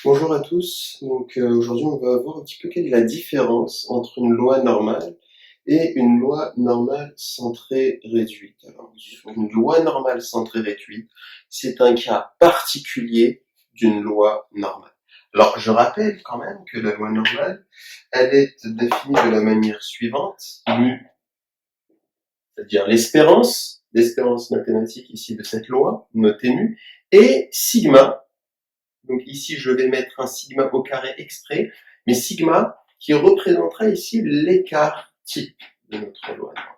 Bonjour à tous, aujourd'hui on va voir un petit peu quelle est la différence entre une loi normale et une loi normale centrée réduite. Alors, une loi normale centrée réduite, c'est un cas particulier d'une loi normale. Alors je rappelle quand même que la loi normale, elle est définie de la manière suivante, mu, c'est-à-dire l'espérance mathématique ici de cette loi, notée mu, et sigma. Donc ici, je vais mettre un sigma au carré exprès, mais sigma qui représentera ici l'écart type de notre loi normale.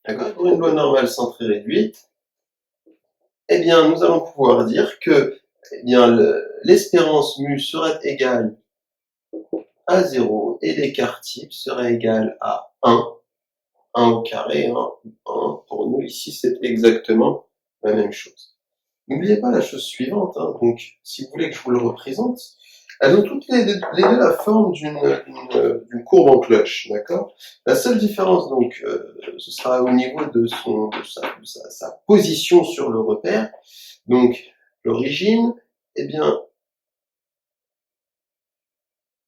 D'accord? Pour une loi normale centrée réduite, eh bien, nous allons pouvoir dire que l'espérance mu sera égale à 0 et l'écart type sera égal à 1. 1 au carré, 1. Pour nous, ici, c'est exactement la même chose. N'oubliez pas la chose suivante, donc si vous voulez que je vous le représente, elles ont toutes les deux la forme d'une courbe en cloche, d'accord? La seule différence, donc, ce sera au niveau de sa position sur le repère. Donc, l'origine, eh bien,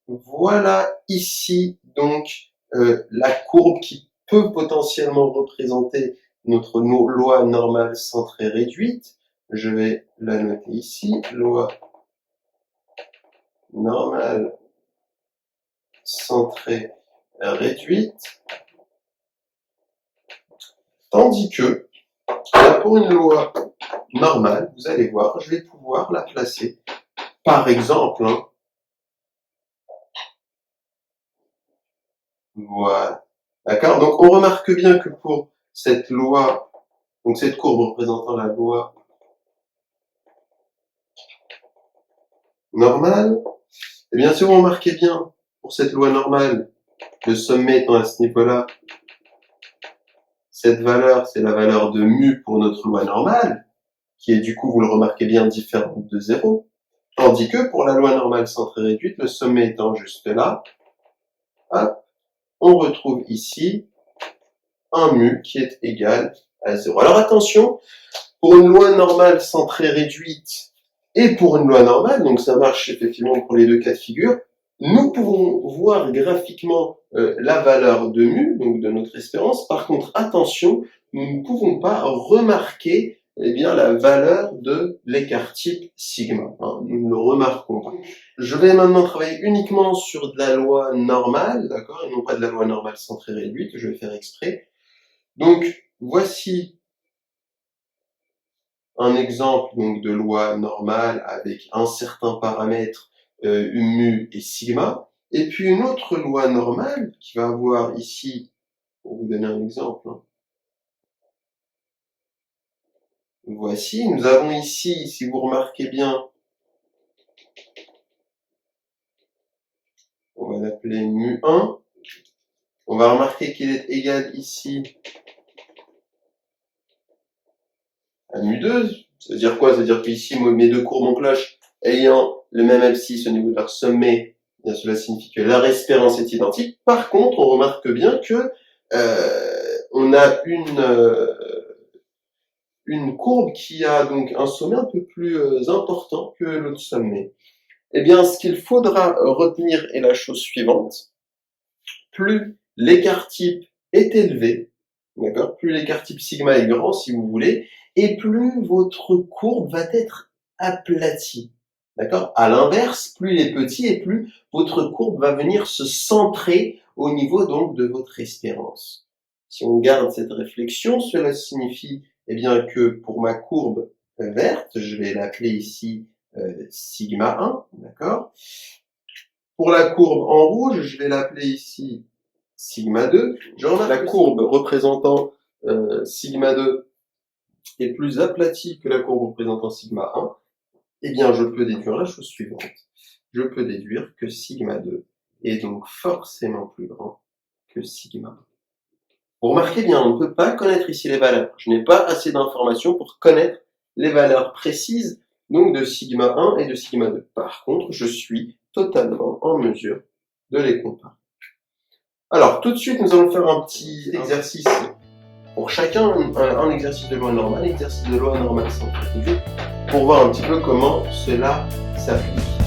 voilà ici, donc, la courbe qui peut potentiellement représenter notre loi normale centrée réduite. Je vais la noter ici, loi normale centrée réduite, tandis que pour une loi normale, vous allez voir, je vais pouvoir la placer, par exemple, voilà, d'accord? Donc on remarque bien que pour cette loi, donc cette courbe représentant la loi normale, eh bien si vous remarquez bien, pour cette loi normale, le sommet étant à ce niveau-là, cette valeur, c'est la valeur de mu pour notre loi normale, qui est du coup, vous le remarquez bien, différente de 0. Tandis que pour la loi normale centrée réduite, le sommet étant juste là, hop, on retrouve ici un mu qui est égal à 0. Alors attention, pour une loi normale centrée réduite et pour une loi normale, donc ça marche effectivement pour les deux cas de figure, nous pouvons voir graphiquement la valeur de mu, donc de notre espérance. Par contre, attention, nous ne pouvons pas remarquer la valeur de l'écart type sigma. Nous ne le remarquons pas. Je vais maintenant travailler uniquement sur de la loi normale, d'accord, et non pas de la loi normale centrée réduite, que je vais faire exprès. Donc, voici un exemple donc de loi normale avec un certain paramètre mu et sigma, et puis une autre loi normale qui va avoir ici, pour vous donner un exemple, voici, nous avons ici, si vous remarquez bien, on va l'appeler mu1, on va remarquer qu'il est égal ici à mu2, ça veut dire quoi? Ça veut dire qu'ici, mes deux courbes en cloche ayant le même abscisse au niveau de leur sommet, bien cela signifie que leur espérance est identique. Par contre, on remarque bien que on a une courbe qui a donc un sommet un peu plus important que l'autre sommet. Eh bien, ce qu'il faudra retenir est la chose suivante. Plus l'écart type est élevé, d'accord, plus l'écart type sigma est grand, si vous voulez, et plus votre courbe va être aplatie. D'accord? À l'inverse, plus il est petit et plus votre courbe va venir se centrer au niveau donc de votre espérance. Si on garde cette réflexion, cela signifie bien que pour ma courbe verte, je vais l'appeler ici sigma 1, d'accord? Pour la courbe en rouge, je vais l'appeler ici sigma 2. Je remarque la courbe représentant sigma 2 est plus aplatie que la courbe représentant sigma 1. Eh bien, je peux déduire la chose suivante. Je peux déduire que sigma 2 est donc forcément plus grand que sigma 1. Vous remarquez bien, on ne peut pas connaître ici les valeurs. Je n'ai pas assez d'informations pour connaître les valeurs précises donc de sigma 1 et de sigma 2. Par contre, je suis totalement en mesure de les comparer. Alors, tout de suite, nous allons faire un petit exercice pour chacun, un exercice de loi normale, exercice de loi normale centrée réduite, pour voir un petit peu comment cela s'applique.